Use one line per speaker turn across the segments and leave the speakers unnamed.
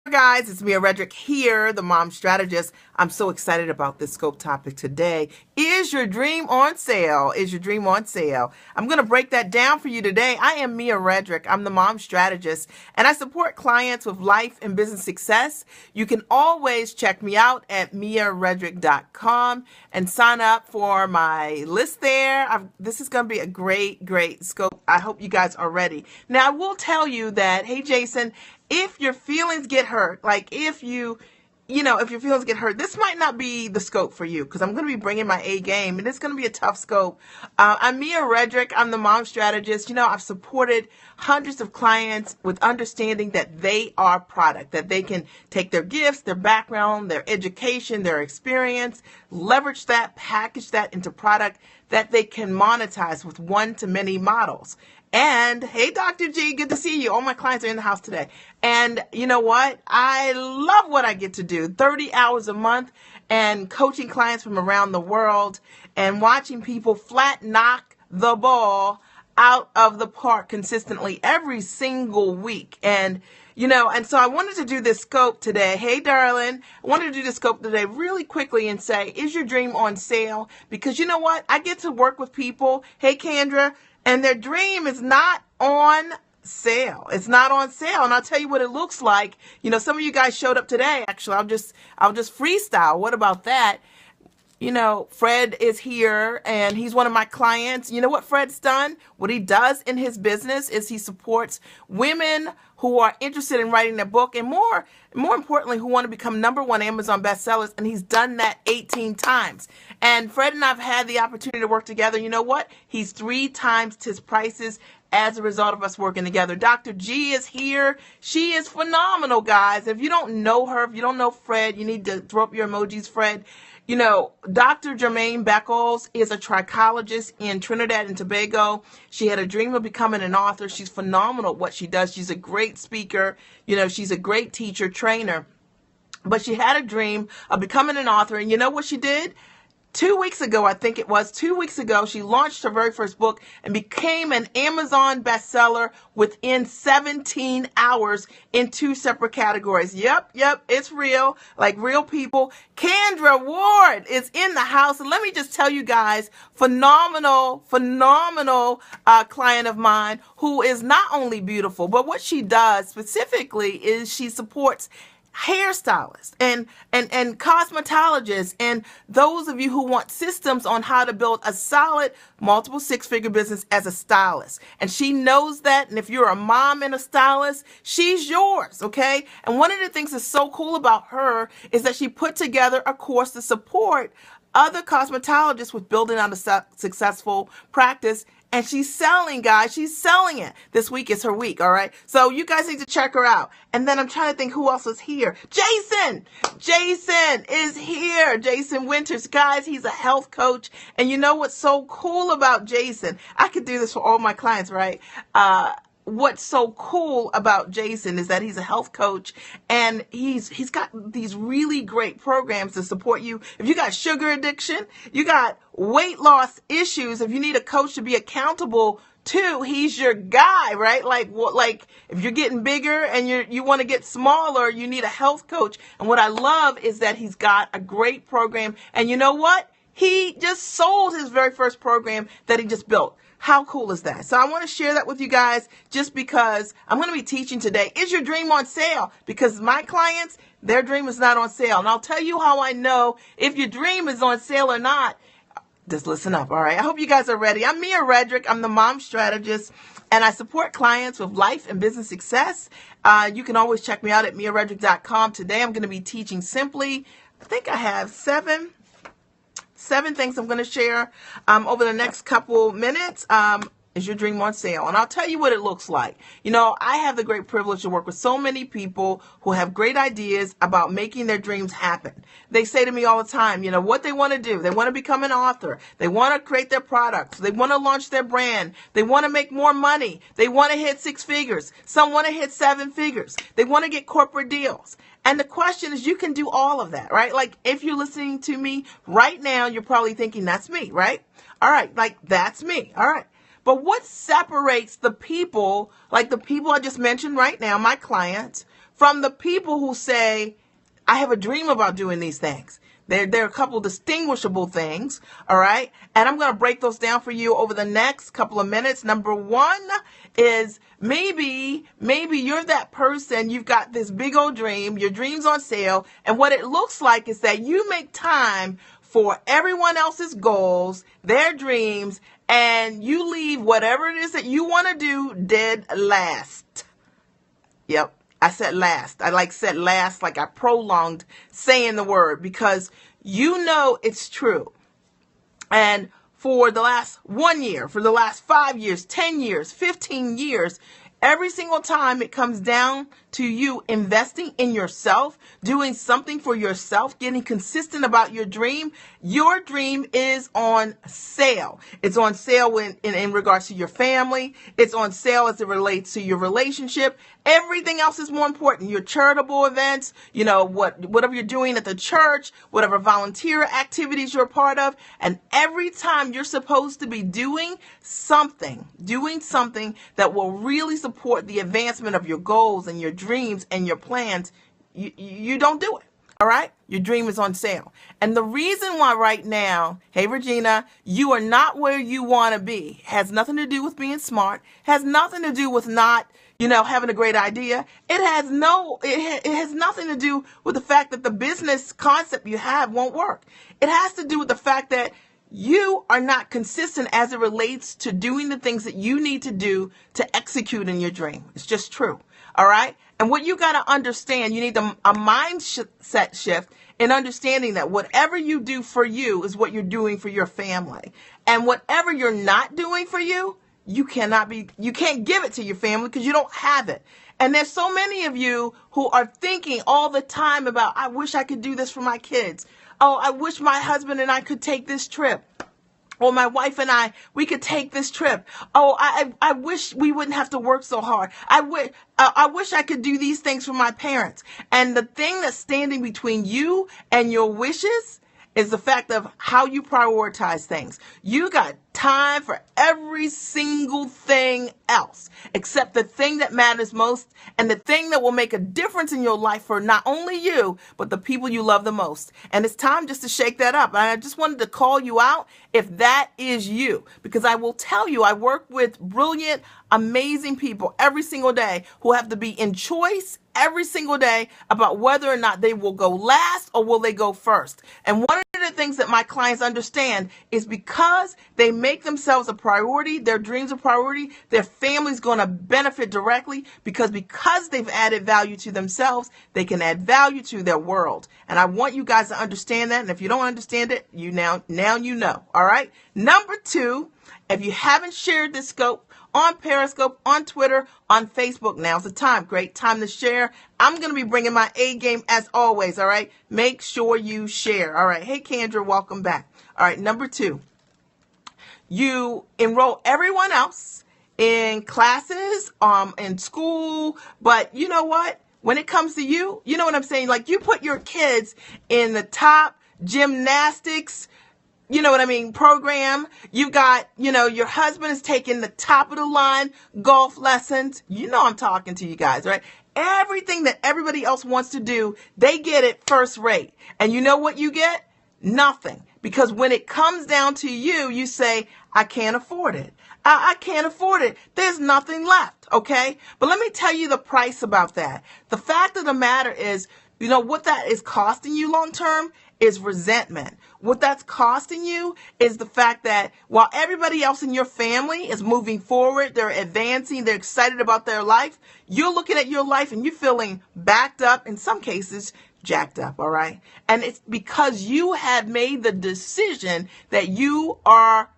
Guys, it's Mia Redrick here, the mom strategist. I'm so excited about this scope topic today. Is your dream on sale? Is your dream on sale? I'm going to break that down for you today. I am Mia Redrick. I'm the mom strategist, and I support clients with life and business success. You can always check me out at miaredrick.com and sign up for my list there. This is going to be a great scope. I hope you guys are ready. Now, I will tell you that, hey, Jason, if your feelings get hurt, like if your feelings get hurt, this might not be the scope for you, because I'm going to be bringing my A game, and it's going to be a tough scope. I'm Mia Redrick. I'm the mom strategist. I've supported hundreds of clients with understanding that they are product, that they can take their gifts, their background, their education, their experience, leverage that, package that into product that they can monetize with one-to-many models. And hey, Dr. G, good to see you. All my clients are in the house today. And you know what? I love what I get to do. 30 hours a month and coaching clients from around the world and watching people flat knock the ball out of the park consistently every single week. And so I wanted to do this scope today. Hey, darling, I wanted to do this scope today really quickly and say, is your dream on sale? Because you know what? I get to work with people. Hey, Kendra. And their dream is not on sale. It's not on sale. And I'll tell you what it looks like. Some of you guys showed up today. Actually, I'll just freestyle. What about that? Fred is here and he's one of my clients. You know what Fred's done? What he does in his business is he supports women who are interested in writing their book, and more importantly, who want to become #1 Amazon bestsellers. And he's done that 18 times. And Fred and I've had the opportunity to work together. You know what? He's 3 times his prices as a result of us working together. Dr. G is here. She is phenomenal, guys. If you don't know her, if you don't know Fred, you need to throw up your emojis, Fred. Dr. Jermaine Beckles is a trichologist in Trinidad and Tobago. She had a dream of becoming an author. She's phenomenal at what she does. She's a great speaker. She's a great teacher, trainer. But she had a dream of becoming an author. And you know what she did? 2 weeks ago, I think it was 2 weeks ago, she launched her very first book and became an Amazon bestseller within 17 hours in 2 separate categories. Yep, it's real, like real people. Kendra Ward is in the house. And let me just tell you guys, phenomenal client of mine who is not only beautiful, but what she does specifically is she supports hairstylists and cosmetologists and those of you who want systems on how to build a solid multiple 6-figure business as a stylist. And she knows that. And if you're a mom and a stylist, she's yours. Okay. And one of the things that's so cool about her is that she put together a course to support other cosmetologists with building out a successful practice. And she's selling, guys. She's selling it. This week is her week, all right? So you guys need to check her out. And then I'm trying to think who else is here. Jason! Jason is here. Jason Winters. Guys, he's a health coach. And you know what's so cool about Jason? I could do this for all my clients, right? What's so cool about Jason is that he's a health coach, and he's got these really great programs to support you. If you got sugar addiction, you got weight loss issues, if you need a coach to be accountable to, he's your guy, right? Like if you're getting bigger and you want to get smaller, you need a health coach. And what I love is that he's got a great program. And you know what? He just sold his very first program that he just built. How cool is that? So I want to share that with you guys just because I'm going to be teaching today. Is your dream on sale? Because my clients, their dream is not on sale. And I'll tell you how I know if your dream is on sale or not. Just listen up, all right? I hope you guys are ready. I'm Mia Redrick. I'm the mom strategist, and I support clients with life and business success. You can always check me out at miaredrick.com. Today I'm going to be teaching simply, I think I have seven things I'm going to share over the next couple minutes. Is your dream on sale? And I'll tell you what it looks like. I have the great privilege to work with so many people who have great ideas about making their dreams happen. They say to me all the time, what they want to do. They want to become an author. They want to create their products. They want to launch their brand. They want to make more money. They want to hit 6 figures. Some want to hit 7 figures. They want to get corporate deals. And the question is, you can do all of that, right? Like if you're listening to me right now, you're probably thinking, that's me, right? All right, like that's me. All right. But what separates the people, like the people I just mentioned right now, my clients, from the people who say, I have a dream about doing these things. There are a couple distinguishable things, all right? And I'm going to break those down for you over the next couple of minutes. Number one is maybe you're that person, you've got this big old dream, your dream's on sale, and what it looks like is that you make time for everyone else's goals, their dreams, and you leave whatever it is that you want to do dead last. Yep. I said last. I said last, like I prolonged saying the word because you know it's true. And for the last 1 year, for the last 5 years, 10 years, 15 years, every single time it comes down to you investing in yourself, doing something for yourself, getting consistent about your dream is on sale. It's on sale in regards to your family. It's on sale as it relates to your relationship. Everything else is more important. Your charitable events, whatever you're doing at the church, whatever volunteer activities you're a part of. And every time you're supposed to be doing something that will really support the advancement of your goals and your dreams and your plans, you don't do it. All right? Your dream is on sale. And the reason why right now, hey, Regina, you are not where you want to be has nothing to do with being smart, has nothing to do with not, having a great idea. It has nothing to do with the fact that the business concept you have won't work. It has to do with the fact that you are not consistent as it relates to doing the things that you need to do to execute in your dream. It's just true. All right? And what you got to understand, you need a mindset shift in understanding that whatever you do for you is what you're doing for your family. And whatever you're not doing for you, you can't give it to your family because you don't have it. And there's so many of you who are thinking all the time about, I wish I could do this for my kids. Oh, I wish my husband and I could take this trip. Or my wife and we could take this trip. Oh, I wish we wouldn't have to work so hard. I wish I could do these things for my parents. And the thing that's standing between you and your wishes is the fact of how you prioritize things. You got time for every single thing else except the thing that matters most and the thing that will make a difference in your life for not only you, but the people you love the most. And it's time just to shake that up. And I just wanted to call you out if that is you, because I will tell you, I work with brilliant, amazing people every single day who have to be in choice every single day about whether or not they will go last or will they go first. And one of the things that my clients understand is because they make themselves a priority, their dreams a priority, their family's going to benefit directly because they've added value to themselves, they can add value to their world. And I want you guys to understand that. And if you don't understand it, now you know. All right. Number 2, if you haven't shared this scope on Periscope, on Twitter, on Facebook, now's the time. Great time to share. I'm going to be bringing my A game as always. All right. Make sure you share. All right. Hey, Kendra, welcome back. All right. Number 2, you enroll everyone else in classes, in school. But you know what? When it comes to you, you know what I'm saying? Like you put your kids in the top gymnastics, program. You got, your husband is taking the top of the line golf lessons. I'm talking to you guys, right? Everything that everybody else wants to do, they get it first rate. And you know what you get? Nothing. Because when it comes down to you, you say, I can't afford it. I can't afford it. There's nothing left. Okay. But let me tell you the price about that. The fact of the matter is, what that is costing you long term is resentment. What that's costing you is the fact that while everybody else in your family is moving forward, they're advancing, they're excited about their life, you're looking at your life and you're feeling backed up, in some cases, jacked up, all right? And it's because you have made the decision that you are,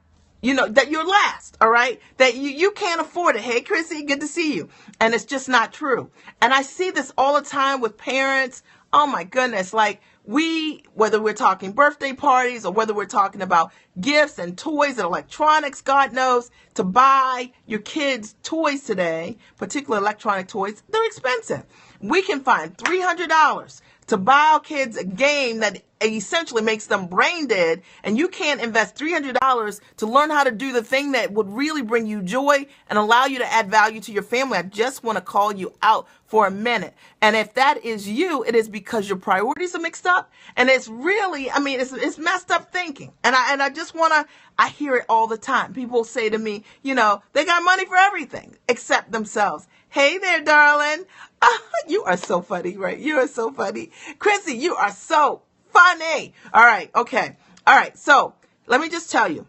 that you're last, all right? That you can't afford it. Hey, Chrissy, good to see you. And it's just not true. And I see this all the time with parents. Oh my goodness, whether we're talking birthday parties or whether we're talking about gifts and toys and electronics, God knows, to buy your kids toys today, particularly electronic toys, they're expensive. We can find $300 to buy our kids a game that essentially makes them brain dead, and you can't invest $300 to learn how to do the thing that would really bring you joy and allow you to add value to your family, I just want to call you out for a minute. And if that is you, it is because your priorities are mixed up, and it's really, I mean, it's messed up thinking. And I just want to, I hear it all the time. People say to me, you know, they got money for everything except themselves. Hey there, darling. You are so funny, right? You are so funny. Chrissy, you are so funny. All right. Okay. All right. So let me just tell you.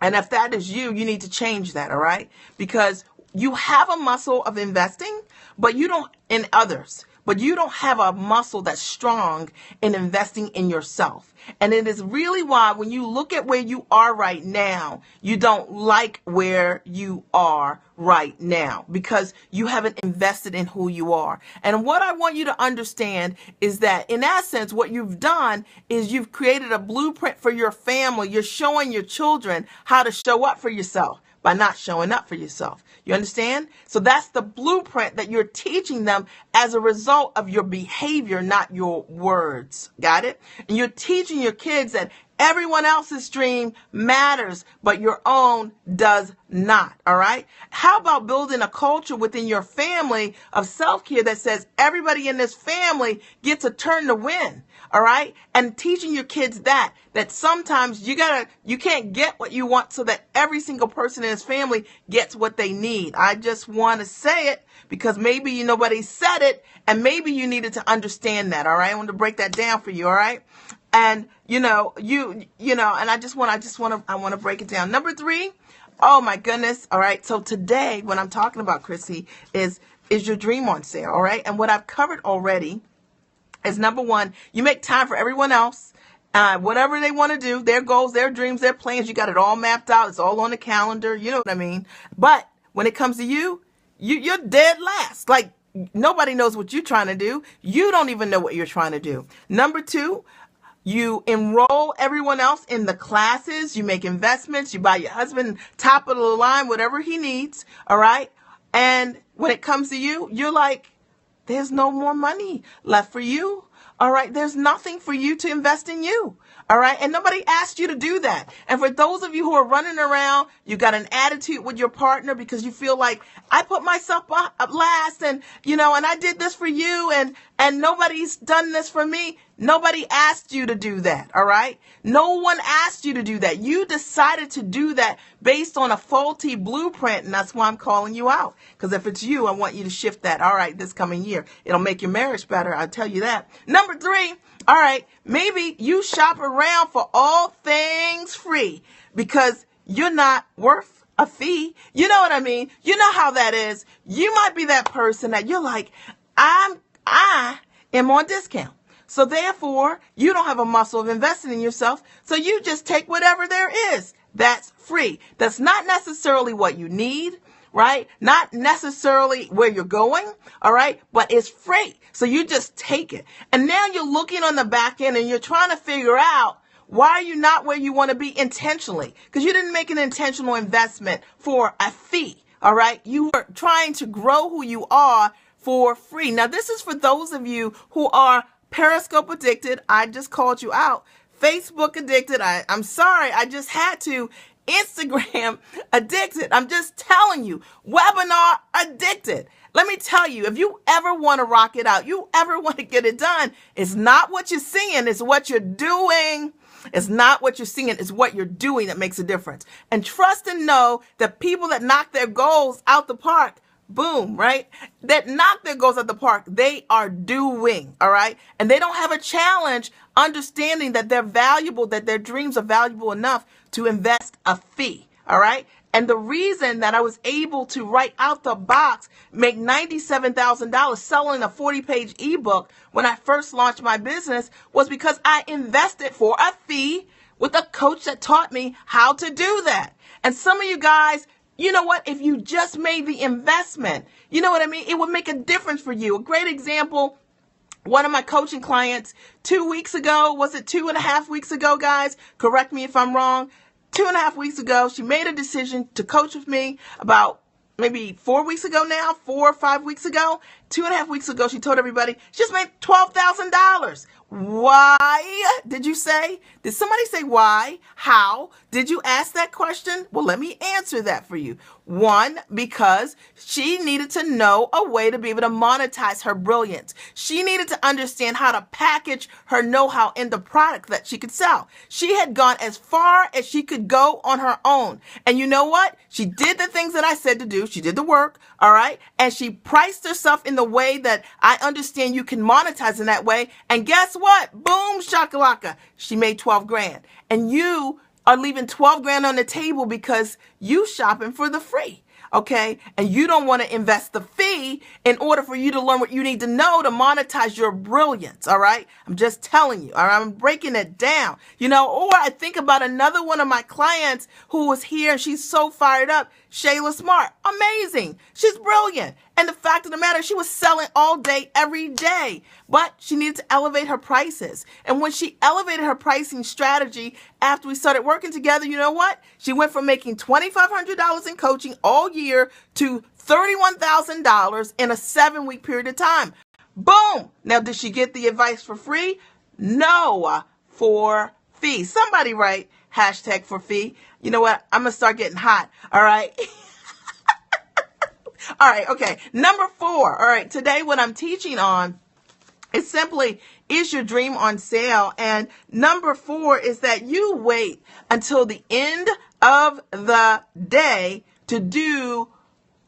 And if that is you, you need to change that. All right. Because you have a muscle of investing, but you don't in others. But you don't have a muscle that's strong in investing in yourself. And it is really why when you look at where you are right now, you don't like where you are right now because you haven't invested in who you are. And what I want you to understand is that in essence, what you've done is you've created a blueprint for your family. You're showing your children how to show up for yourself by not showing up for yourself. You understand? So that's the blueprint that you're teaching them as a result of your behavior, not your words. Got it? And you're teaching your kids that everyone else's dream matters, but your own does not. All right? How about building a culture within your family of self-care that says everybody in this family gets a turn to win? All right? And teaching your kids that sometimes you can't get what you want so that every single person in his family gets what they need. I just want to say it because maybe nobody said it and maybe you needed to understand that. All right? I want to break that down for you. All right? And and I want to break it down. Number 3. Oh my goodness. All right. So today what I'm talking about, Chrissy, is your dream on sale. All right. And what I've covered already is number 1, you make time for everyone else. Whatever they want to do, their goals, their dreams, their plans, you got it all mapped out. It's all on the calendar. You know what I mean? But when it comes to you're dead last. Like nobody knows what you're trying to do. You don't even know what you're trying to do. Number 2, you enroll everyone else in the classes. You make investments. You buy your husband top of the line, whatever he needs. All right. And when it comes to you, you're like, there's no more money left for you. All right. There's nothing for you to invest in you. All right. And nobody asked you to do that. And for those of you who are running around, you got an attitude with your partner because you feel like I put myself up last and I did this for you and nobody's done this for me. Nobody asked you to do that. All right. No one asked you to do that. You decided to do that based on a faulty blueprint. And that's why I'm calling you out. Because if it's you, I want you to shift that. All right. This coming year, it'll make your marriage better. I'll tell you that. Number 3. All right, maybe you shop around for all things free because you're not worth a fee. You know what I mean? You know how that is. You might be that person that you're like, I am on discount. So therefore, you don't have a muscle of investing in yourself. So you just take whatever there is that's free. That's not necessarily what you need. Right? Not necessarily where you're going, all right? But it's free. So you just take it. And now you're looking on the back end and you're trying to figure out why are you not where you want to be intentionally? Because you didn't make an intentional investment for a fee, all right? You are trying to grow who you are for free. Now, this is for those of you who are Periscope addicted. I just called you out. Facebook addicted. I'm sorry. I just had to. Instagram addicted. I'm just telling you, webinar addicted. Let me tell you, if you ever want to rock it out, you ever want to get it done, it's not what you're seeing, it's what you're doing. It's not what you're seeing, it's what you're doing that makes a difference. And trust and know that people that knock their goals out the park, boom, right? That knock their goals out the park, they are doing, all right? And they don't have a challenge understanding that they're valuable, that their dreams are valuable enough to invest a fee, all right? And the reason that I was able to right out the box make $97,000 selling a 40-page ebook when I first launched my business was because I invested for a fee with a coach that taught me how to do that. And some of you guys, you know what? If you just made the investment, you know what I mean? It would make a difference for you. A great example, one of my coaching clients 2 weeks ago, was it 2.5 weeks ago, guys? Correct me if I'm wrong. 2.5 weeks ago, she made a decision to coach with me about maybe 4 weeks ago now, 4 or 5 weeks ago. 2.5 weeks ago, she told everybody she just made $12,000. Why, did you say? Did somebody say why? How? Did you ask that question? Well, let me answer that for you. One, because she needed to know a way to be able to monetize her brilliance. She needed to understand how to package her know-how in the product that she could sell. She had gone as far as she could go on her own. And you know what? She did the things that I said to do. She did the work, all right? And she priced herself in the way that I understand you can monetize in that way. And guess what? Boom, shakalaka. She made 12 grand. And you are leaving 12 grand on the table because you shopping for the free. Okay. And you don't want to invest the fee in order for you to learn what you need to know to monetize your brilliance. All right. I'm just telling you. All right. I'm breaking it down, or I think about another one of my clients who was here and she's so fired up. Shayla Smart. Amazing. She's brilliant. And the fact of the matter, she was selling all day, every day, but she needed to elevate her prices. And when she elevated her pricing strategy after we started working together, you know what? She went from making $2,500 in coaching all year to $31,000 in a 7-week period of time. Boom. Now, did she get the advice for free? No, for fee. Somebody write hashtag for fee. You know what? I'm going to start getting hot. All right. All right. Okay. Number 4. All right. Today, what I'm teaching on is simply, is your dream on sale? And number 4 is that you wait until the end of the day to do,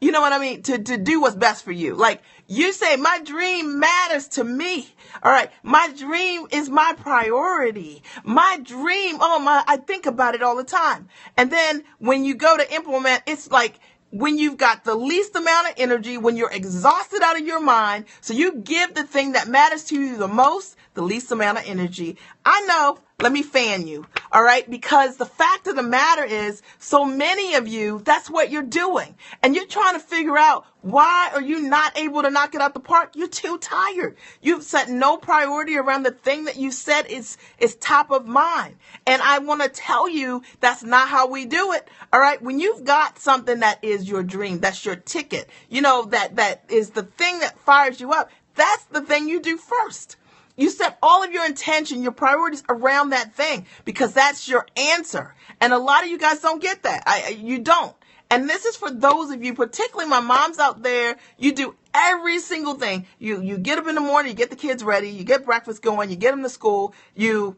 to do what's best for you. Like you say, my dream matters to me. All right. My dream is my priority. My dream. I think about it all the time. And then when you go to implement, it's like, when you've got the least amount of energy, when you're exhausted out of your mind, so you give the thing that matters to you the most, the least amount of energy. I know, let me fan you, all right? Because the fact of the matter is, so many of you, that's what you're doing. And you're trying to figure out, why are you not able to knock it out the park? You're too tired. You've set no priority around the thing that you said is top of mind. And I want to tell you, that's not how we do it. All right. When you've got something that is your dream, that's your ticket, that is the thing that fires you up. That's the thing you do first. You set all of your intention, your priorities around that thing, because that's your answer. And a lot of you guys don't get that. You don't. And this is for those of you, particularly my moms out there. You do every single thing. You get up in the morning, you get the kids ready, you get breakfast going, you get them to school, you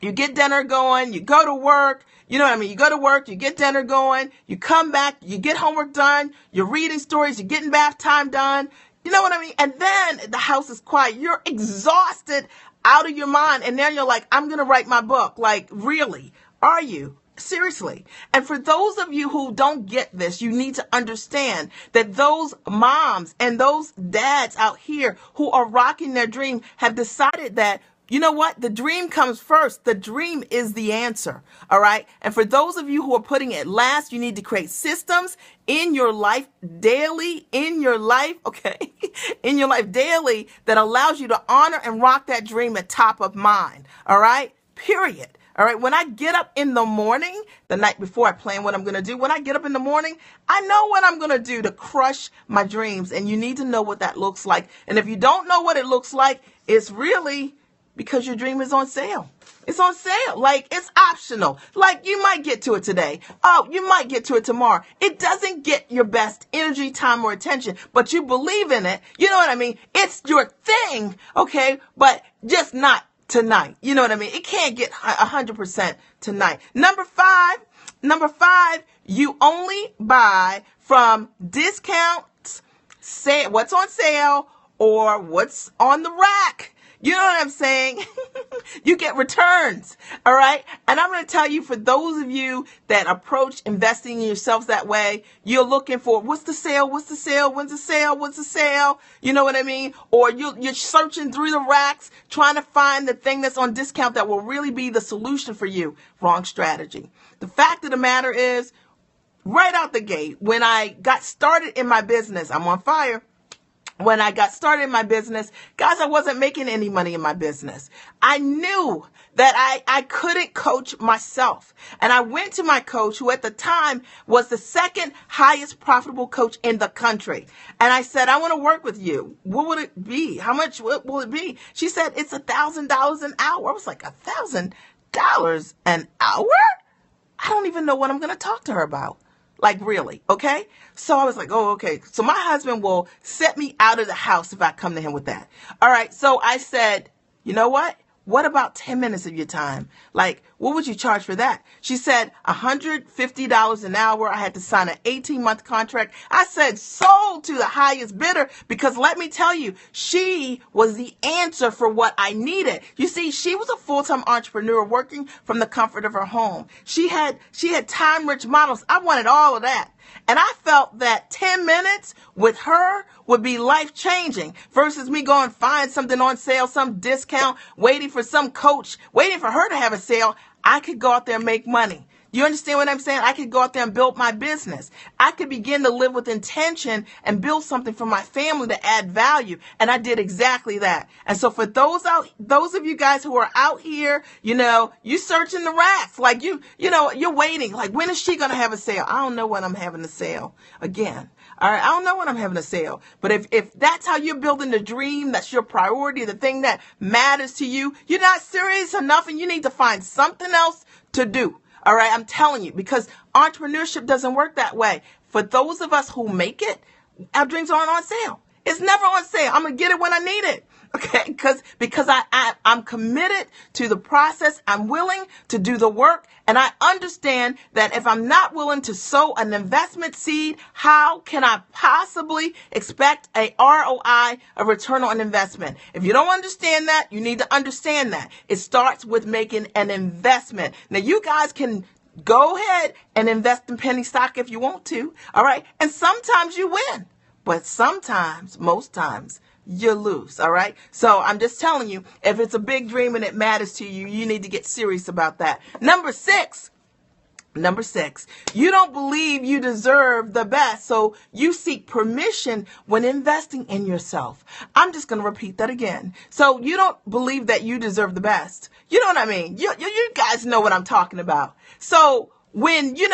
get dinner going, you go to work. You know what I mean? You go to work, you get dinner going, you come back, you get homework done, you're reading stories, you're getting bath time done. You know what I mean? And then the house is quiet. You're exhausted out of your mind. And now you're like, I'm going to write my book. Like, really? Are you? Seriously. And for those of you who don't get this, you need to understand that those moms and those dads out here who are rocking their dream have decided that, you know what? The dream comes first. The dream is the answer. All right. And for those of you who are putting it last, you need to create systems in your life daily, in your life daily, that allows you to honor and rock that dream at top of mind. All right. Period. All right. When I get up in the morning, the night before, I plan what I'm going to do. When I get up in the morning, I know what I'm going to do to crush my dreams. And you need to know what that looks like. And if you don't know what it looks like, it's really because your dream is on sale. It's on sale. Like, it's optional. Like, you might get to it today. Oh, you might get to it tomorrow. It doesn't get your best energy, time, or attention, but you believe in it. You know what I mean? It's your thing, okay? But just not tonight. You know what I mean? It can't get 100% tonight. Number five, you only buy from discounts, say what's on sale, or what's on the rack. You know what I'm saying? You get returns. All right. And I'm going to tell you, for those of you that approach investing in yourselves that way, you're looking for what's the sale? What's the sale? When's the sale? What's the sale? You know what I mean? Or you're searching through the racks, trying to find the thing that's on discount that will really be the solution for you. Wrong strategy. The fact of the matter is, right out the gate, when I got started in my business, I'm on fire. when I got started in my business, guys, I wasn't making any money in my business. I knew that I couldn't coach myself. And I went to my coach, who at the time was the second highest profitable coach in the country. And I said, I want to work with you. What would it be? How much will it be? She said, it's $1,000 an hour. I was like, $1,000 an hour? I don't even know what I'm going to talk to her about. Like, really, okay? So I was like, oh, okay. So my husband will set me out of the house if I come to him with that. All right. So I said, you know what? What about 10 minutes of your time? Like, what would you charge for that? She said $150 an hour. I had to sign an 18-month contract. I said sold to the highest bidder, because let me tell you, she was the answer for what I needed. You see, she was a full-time entrepreneur working from the comfort of her home. She had time-rich models. I wanted all of that. And I felt that 10 minutes with her would be life-changing versus me going find something on sale, some discount, waiting for some coach, waiting for her to have a sale. I could go out there and make money. You understand what I'm saying? I could go out there and build my business. I could begin to live with intention and build something for my family to add value. And I did exactly that. And so for those of you guys who are out here, you searching the racks, like you're waiting. Like, when is she going to have a sale? I don't know when I'm having a sale again. All right. I don't know when I'm having a sale. But if that's how you're building the dream, that's your priority, the thing that matters to you, you're not serious enough, and you need to find something else to do. All right, I'm telling you, because entrepreneurship doesn't work that way. For those of us who make it, our dreams aren't on sale. It's never on sale. I'm going to get it when I need it. Okay, because I'm committed to the process. I'm willing to do the work. And I understand that if I'm not willing to sow an investment seed, how can I possibly expect a ROI, a return on investment? If you don't understand that, you need to understand that. It starts with making an investment. Now, you guys can go ahead and invest in penny stock if you want to. All right. And sometimes you win, but sometimes, most times, you lose. All right. So I'm just telling you, if it's a big dream and it matters to you, you need to get serious about that. Number six, you don't believe you deserve the best, so you seek permission when investing in yourself. I'm just going to repeat that again. So you don't believe that you deserve the best. You know what I mean? You guys know what I'm talking about. So when, you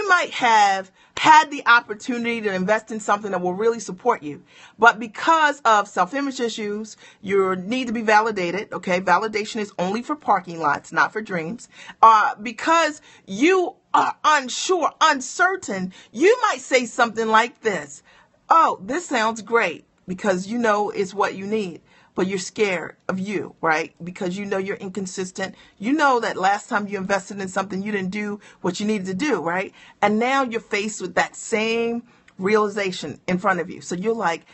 might have had the opportunity to invest in something that will really support you. But because of self-image issues, you need to be validated. Okay. Validation is only for parking lots, not for dreams. Because you are unsure, uncertain, you might say something like this. Oh, this sounds great, because it's what you need. But you're scared of you, right? Because you're inconsistent. You know that last time you invested in something, you didn't do what you needed to do, right? And now you're faced with that same realization in front of you. So you're like,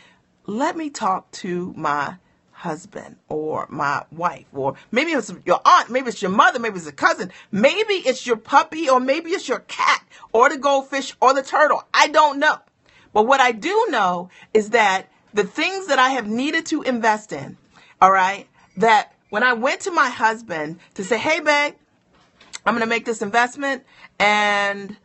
let me talk to my husband or my wife, or maybe it's your aunt, maybe it's your mother, maybe it's a cousin, maybe it's your puppy, or maybe it's your cat or the goldfish or the turtle. I don't know. But what I do know is that the things that I have needed to invest in, all right, that when I went to my husband to say, hey, babe, I'm going to make this investment and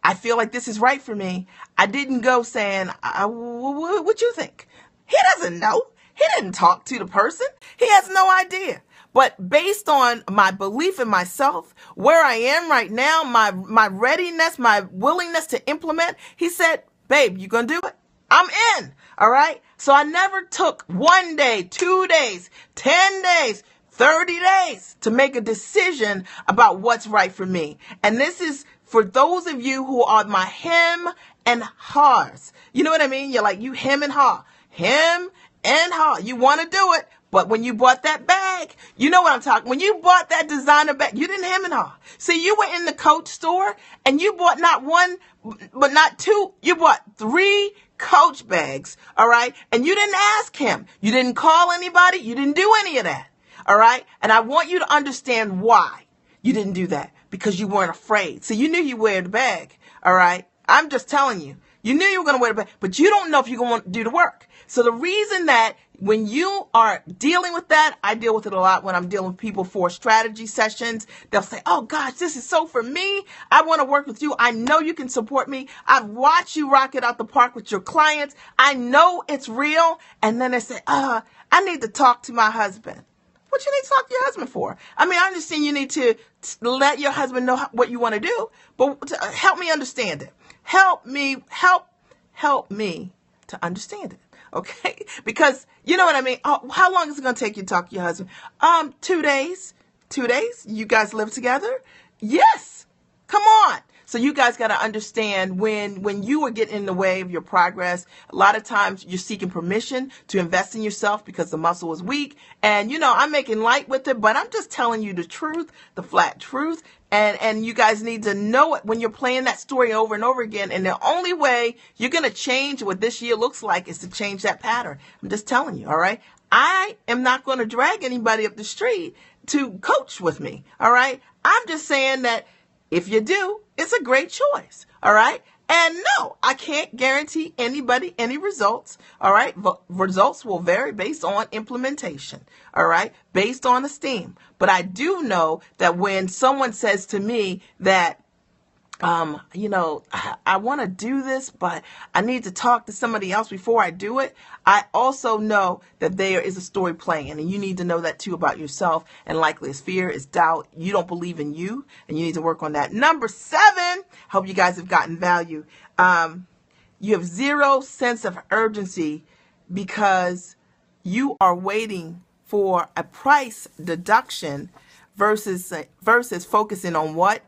I feel like this is right for me, I didn't go saying, what you think? He doesn't know. He didn't talk to the person. He has no idea. But based on my belief in myself, where I am right now, my readiness, my willingness to implement, he said, babe, you going to do it? I'm in. All right. So I never took 1 day, 2 days, 10 days, 30 days to make a decision about what's right for me. And this is for those of you who are my hem and haws. You know what I mean? You're like, you hem and haw, you want to do it. But when you bought that bag, you know what I'm talking. When you bought that designer bag, you didn't hem and haw. See, you were in the Coach store and you bought not one, but not two. You bought 3 Coach bags. All right. And you didn't ask him. You didn't call anybody. You didn't do any of that. All right. And I want you to understand why you didn't do that, because you weren't afraid. So you knew you wear the bag. All right. I'm just telling you, you knew you were going to wear the bag, but you don't know if you're going to do the work. So the reason that when you are dealing with that, I deal with it a lot when I'm dealing with people for strategy sessions. They'll say, oh gosh, this is so for me. I want to work with you. I know you can support me. I've watched you rock it out the park with your clients. I know it's real. And then they say, I need to talk to my husband. What you need to talk to your husband for? I mean, I understand you need to let your husband know what you want to do, but help me understand it. Help me to understand it. Okay? Because you know what I mean? Oh, how long is it going to take you to talk to your husband? 2 days. 2 days? You guys live together? Yes. Come on. So you guys got to understand when you are getting in the way of your progress, a lot of times you're seeking permission to invest in yourself because the muscle is weak. And, I'm making light with it, but I'm just telling you the truth, the flat truth. And you guys need to know it when you're playing that story over and over again. And the only way you're going to change what this year looks like is to change that pattern. I'm just telling you, all right? I am not going to drag anybody up the street to coach with me, all right? I'm just saying that if you do, it's a great choice, all right? And no, I can't guarantee anybody any results, all right? But results will vary based on implementation, all right? Based on esteem. But I do know that when someone says to me that, I want to do this, but I need to talk to somebody else before I do it. I also know that there is a story playing, and you need to know that too about yourself. And likely it's fear, it's doubt. You don't believe in you, and you need to work on that. Number 7, hope you guys have gotten value. You have zero sense of urgency because you are waiting for a price deduction versus focusing on what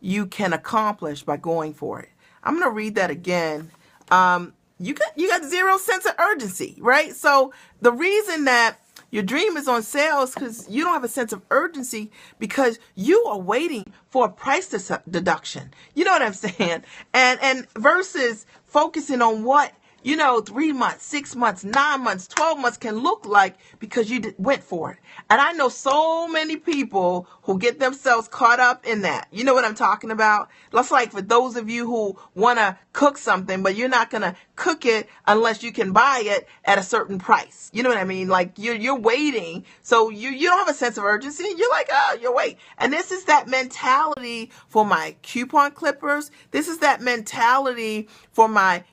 you can accomplish by going for it. I'm going to read that again. You got zero sense of urgency, right? So the reason that your dream is on sale is because you don't have a sense of urgency because you are waiting for a price deduction. You know what I'm saying? And versus focusing on what 3 months, 6 months, 9 months, 12 months can look like because you went for it. And I know so many people who get themselves caught up in that. You know what I'm talking about? That's like for those of you who want to cook something, but you're not going to cook it unless you can buy it at a certain price. You know what I mean? Like you're waiting. So you don't have a sense of urgency. You're like, you wait. And this is that mentality for my coupon clippers. This is that mentality for my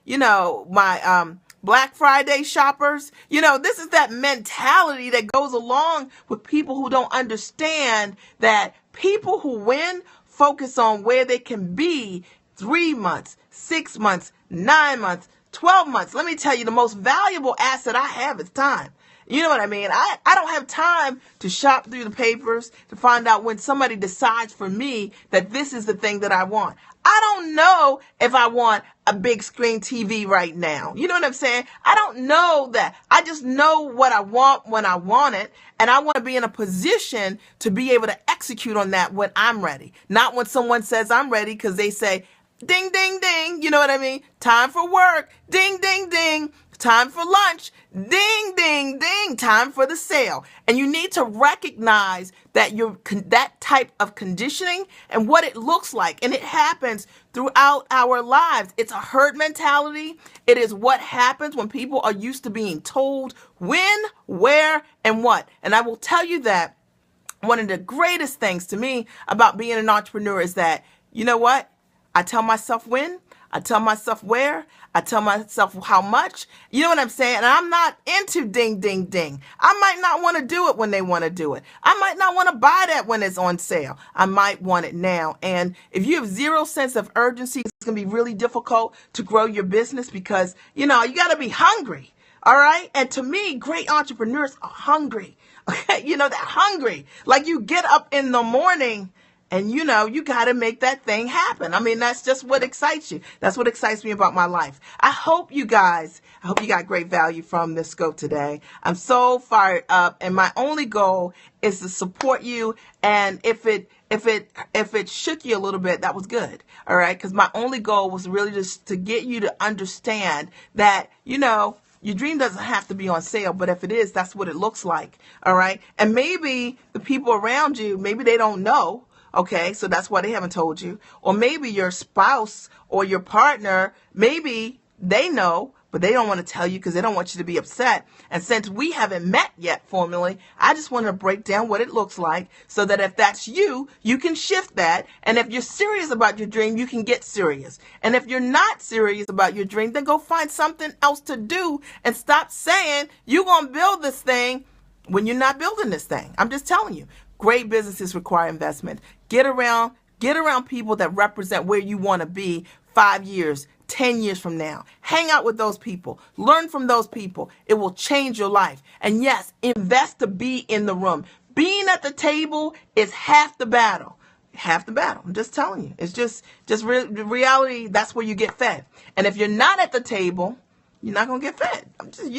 Black Friday shoppers. This is that mentality that goes along with people who don't understand that people who win focus on where they can be 3 months, 6 months, 9 months, 12 months. Let me tell you, the most valuable asset I have is time. You know what I mean? I don't have time to shop through the papers to find out when somebody decides for me that this is the thing that I want. I don't know if I want a big screen TV right now. You know what I'm saying? I don't know that. I just know what I want when I want it. And I want to be in a position to be able to execute on that when I'm ready. Not when someone says I'm ready because they say, ding, ding, ding. You know what I mean? Time for work. Ding, ding, ding. Time for lunch. Ding, ding, ding. Time for the sale. And you need to recognize that that type of conditioning and what it looks like. And it happens throughout our lives. It's a herd mentality. It is what happens when people are used to being told when, where, and what. And I will tell you that one of the greatest things to me about being an entrepreneur is that, you know what? I tell myself when, I tell myself where, I tell myself how much. You know what I'm saying? And I'm not into ding, ding, ding. I might not want to do it when they want to do it. I might not want to buy that when it's on sale. I might want it now. And if you have zero sense of urgency, it's going to be really difficult to grow your business because, you got to be hungry. All right. And to me, great entrepreneurs are hungry. Okay. They're hungry. Like you get up in the morning and you got to make that thing happen. I mean, that's just what excites you. That's what excites me about my life. I hope you got great value from this scope today. I'm so fired up, and my only goal is to support you. And if it shook you a little bit, that was good. All right, because my only goal was really just to get you to understand that your dream doesn't have to be on sale, but if it is, that's what it looks like. All right, and maybe the people around you, maybe they don't know. Okay, so that's why they haven't told you. Or maybe your spouse or your partner, maybe they know, but they don't want to tell you because they don't want you to be upset. And since we haven't met yet formally, I just want to break down what it looks like so that if that's you, you can shift that. And if you're serious about your dream, you can get serious. And if you're not serious about your dream, then go find something else to do and stop saying you're going to build this thing when you're not building this thing. I'm just telling you, great businesses require investment. Get around people that represent where you want to be 5 years, 10 years from now. Hang out with those people. Learn from those people. It will change your life. And yes, invest to be in the room. Being at the table is half the battle. Half the battle. I'm just telling you. It's just reality. That's where you get fed. And if you're not at the table, you're not going to get fed. I'm just,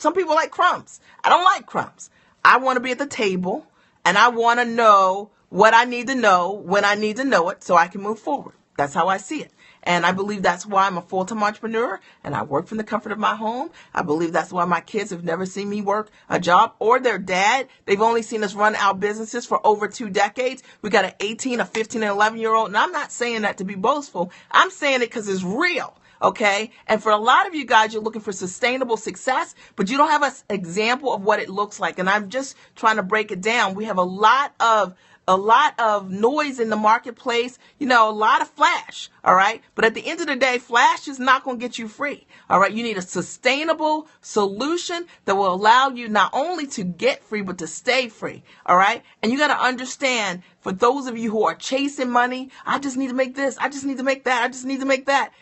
some people like crumbs. I don't like crumbs. I want to be at the table, and I want to know what I need to know when I need to know it so I can move forward. That's how I see it. And I believe that's why I'm a full-time entrepreneur and I work from the comfort of my home. I believe that's why my kids have never seen me work a job or their dad. They've only seen us run our businesses for over 2 decades. We got an 18, a 15, and 11-year-old. And I'm not saying that to be boastful. I'm saying it because it's real. Okay. And for a lot of you guys, you're looking for sustainable success, but you don't have an example of what it looks like. And I'm just trying to break it down. We have a lot of noise in the marketplace, a lot of flash. All right. But at the end of the day, flash is not going to get you free. All right. You need a sustainable solution that will allow you not only to get free, but to stay free. All right. And you got to understand, for those of you who are chasing money, I just need to make this. I just need to make that. I just need to make that.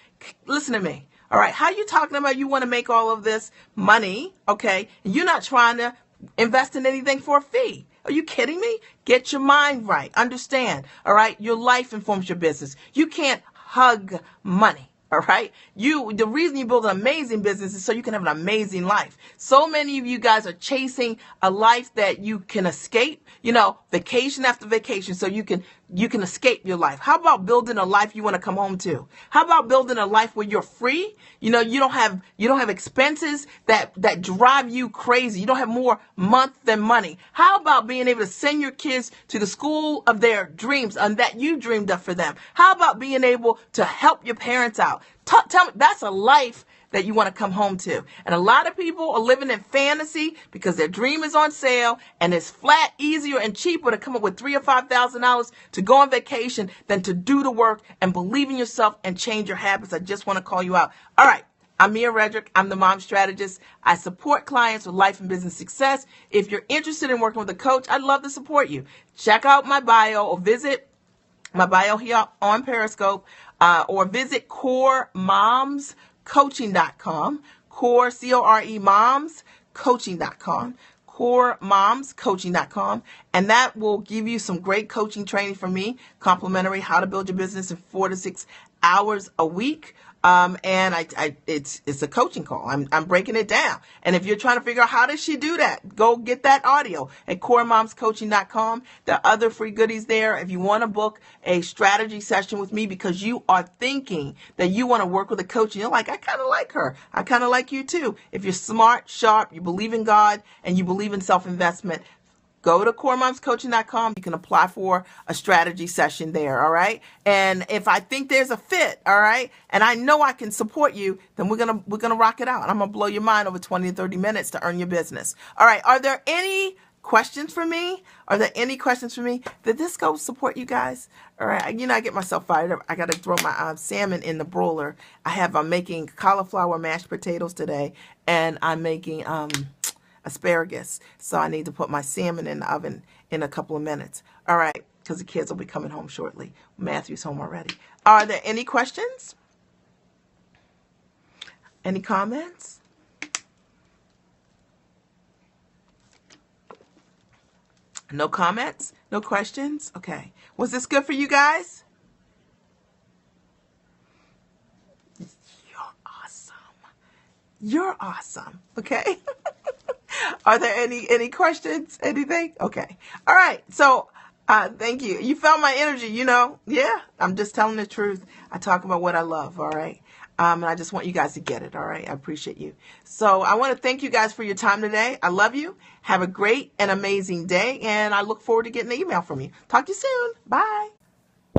Listen to me. All right. How are you talking about you want to make all of this money? Okay. And you're not trying to invest in anything for a fee. Are you kidding me? Get your mind right. Understand. All right. Your life informs your business. You can't hug money. All right. The reason you build an amazing business is so you can have an amazing life. So many of you guys are chasing a life that you can escape, vacation after vacation. So you can escape your life. How about building a life you want to come home to? How about building a life where you're free? You don't have expenses that drive you crazy. You don't have more month than money. How about being able to send your kids to the school of their dreams and that you dreamed up for them? How about being able to help your parents out? Tell me, that's a life that you want to come home to. And a lot of people are living in fantasy because their dream is on sale and it's flat, easier, and cheaper to come up with $3,000 or $5,000 to go on vacation than to do the work and believe in yourself and change your habits. I just want to call you out. All right. I'm Mia Redrick. I'm the mom strategist. I support clients with life and business success. If you're interested in working with a coach, I'd love to support you. Check out my bio or visit my bio here on Periscope, or visit coremomscoaching.com, core, C-O-R-E, momscoaching.com, coremomscoaching.com, and that will give you some great coaching training from me, complimentary, how to build your business in 4 to 6 hours a week. And it's a coaching call. I'm breaking it down. And if you're trying to figure out how does she do that, go get that audio at coremomscoaching.com. There are other free goodies there. If you want to book a strategy session with me because you are thinking that you want to work with a coach and you're like, I kind of like her. I kind of like you too. If you're smart, sharp, you believe in God, and you believe in self-investment, go to coremomscoaching.com. You can apply for a strategy session there, all right? And if I think there's a fit, all right, and I know I can support you, then we're gonna rock it out. I'm gonna blow your mind over 20 to 30 minutes to earn your business. All right, are there any questions for me? Did this go support you guys? All right, I get myself fired up. I gotta throw my salmon in the broiler. I'm making cauliflower mashed potatoes today, and I'm making asparagus. So I need to put my salmon in the oven in a couple of minutes. All right, because the kids will be coming home shortly. Matthew's home already. Are there any questions? Any comments? No comments? No questions? Okay. Was this good for you guys? You're awesome. You're awesome. Okay. Are there any questions? Anything? Okay. All right. So, thank you. You felt my energy, Yeah, I'm just telling the truth. I talk about what I love. All right. And I just want you guys to get it. All right. I appreciate you. So I want to thank you guys for your time today. I love you. Have a great and amazing day. And I look forward to getting an email from you. Talk to you soon. Bye.